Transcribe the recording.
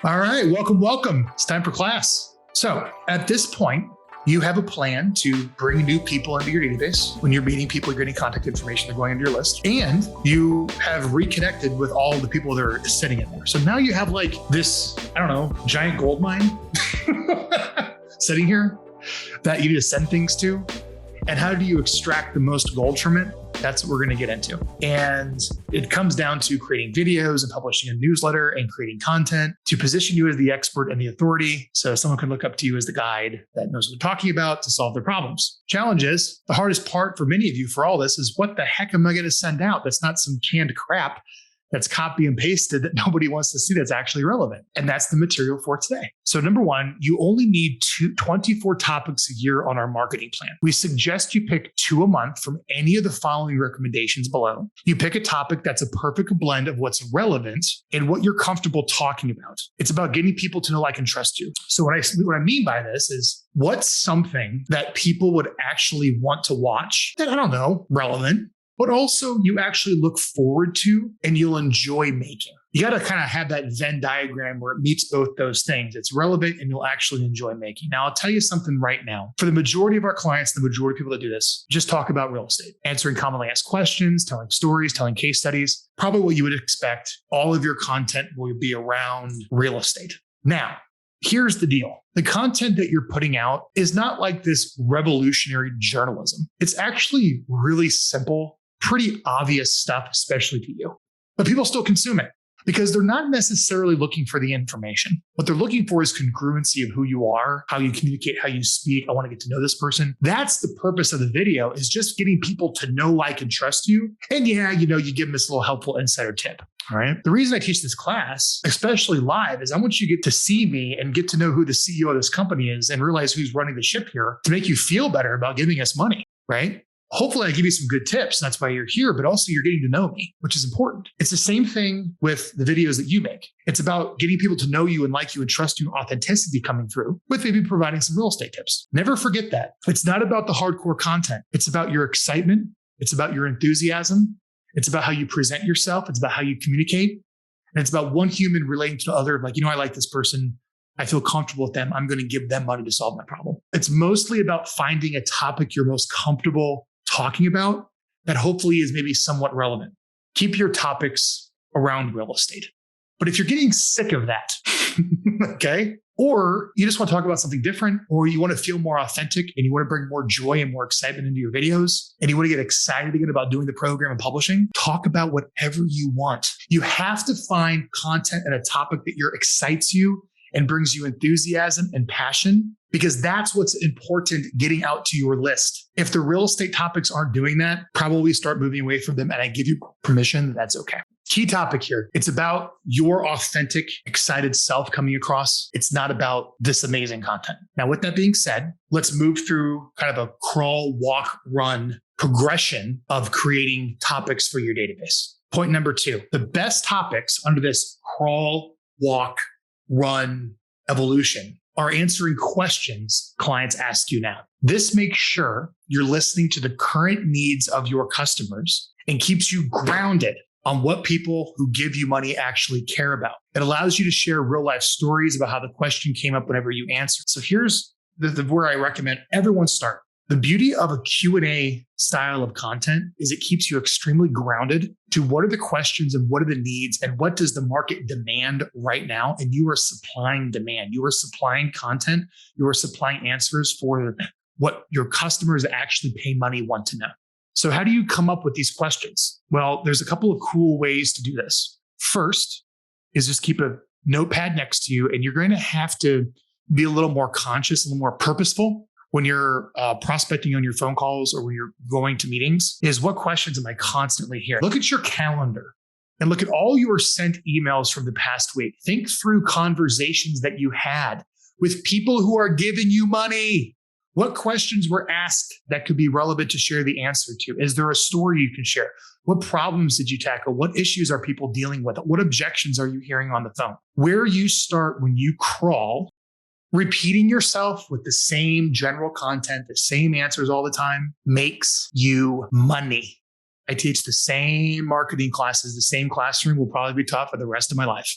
All right, welcome. It's time for class. So at this point, you have a plan to bring new people into your database. When you're meeting people, you're getting contact information, they're going into your list. And you have reconnected with all the people that are sitting in there. So now you have like this, giant gold mine sitting here that you need to send things to. And how do you extract the most gold from it? That's what we're going to get into. And it comes down to creating videos and publishing a newsletter and creating content to position you as the expert and the authority. So someone can look up to you as the guide that knows what they're talking about to solve their problems. Challenge is, the hardest part for many of you for all this is, what the heck am I going to send out? That's not some canned crap that's copy and pasted that nobody wants to see that's actually relevant. And that's the material for today. So number one, you only need 24 topics a year on our marketing plan. We suggest you pick 2 a month from any of the following recommendations below. You pick a topic that's a perfect blend of what's relevant and what you're comfortable talking about. It's about getting people to know, like, and trust you. So what I mean by this is, what's something that people would actually want to watch that, relevant, but also you actually look forward to and you'll enjoy making. You got to kind of have that Venn diagram where it meets both those things. It's relevant and you'll actually enjoy making. Now, I'll tell you something right now. For the majority of our clients, the majority of people that do this, just talk about real estate, answering commonly asked questions, telling stories, telling case studies. Probably what you would expect. All of your content will be around real estate. Now, here's the deal. The content that you're putting out is not like this revolutionary journalism. It's actually really simple, pretty obvious stuff, especially to you. But people still consume it because they're not necessarily looking for the information. What they're looking for is congruency of who you are, how you communicate, how you speak. I want to get to know this person. That's the purpose of the video, is just getting people to know, like, and trust you. And you give them this little helpful insider tip. All right. The reason I teach this class, especially live, is I want you to get to see me and get to know who the CEO of this company is and realize who's running the ship here to make you feel better about giving us money, right? Hopefully I give you some good tips. That's why you're here, but also you're getting to know me, which is important. It's the same thing with the videos that you make. It's about getting people to know you and like you and trust you, authenticity coming through, with maybe providing some real estate tips. Never forget that. It's not about the hardcore content. It's about your excitement. It's about your enthusiasm. It's about how you present yourself. It's about how you communicate. And it's about one human relating to the other. Like, I like this person. I feel comfortable with them. I'm going to give them money to solve my problem. It's mostly about finding a topic you're most comfortable talking about that hopefully is maybe somewhat relevant. Keep your topics around real estate. But if you're getting sick of that, okay, or you just want to talk about something different, or you want to feel more authentic and you want to bring more joy and more excitement into your videos, and you want to get excited again about doing the program and publishing, talk about whatever you want. You have to find content and a topic that excites you and brings you enthusiasm and passion, because that's what's important getting out to your list. If the real estate topics aren't doing that, probably start moving away from them. And I give you permission, that's okay. Key topic here. It's about your authentic, excited self coming across. It's not about this amazing content. Now, with that being said, let's move through kind of a crawl, walk, run progression of creating topics for your database. Point number 2, the best topics under this crawl, walk, run evolution are answering questions clients ask you now. This makes sure you're listening to the current needs of your customers and keeps you grounded on what people who give you money actually care about. It allows you to share real life stories about how the question came up whenever you answered. So here's where I recommend everyone start. The beauty of a Q&A style of content is it keeps you extremely grounded to what are the questions and what are the needs and what does the market demand right now. And you are supplying demand. You are supplying content. You are supplying answers for what your customers that actually pay money want to know. So how do you come up with these questions? Well, there's a couple of cool ways to do this. First is just keep a notepad next to you, and you're going to have to be a little more conscious, a little more purposeful when you're prospecting on your phone calls or when you're going to meetings, is what questions am I constantly hearing? Look at your calendar and look at all your sent emails from the past week. Think through conversations that you had with people who are giving you money. What questions were asked that could be relevant to share the answer to? Is there a story you can share? What problems did you tackle? What issues are people dealing with? What objections are you hearing on the phone? Where you start when you crawl, repeating yourself with the same general content, the same answers all the time, makes you money. I teach the same marketing classes, the same classroom will probably be taught for the rest of my life.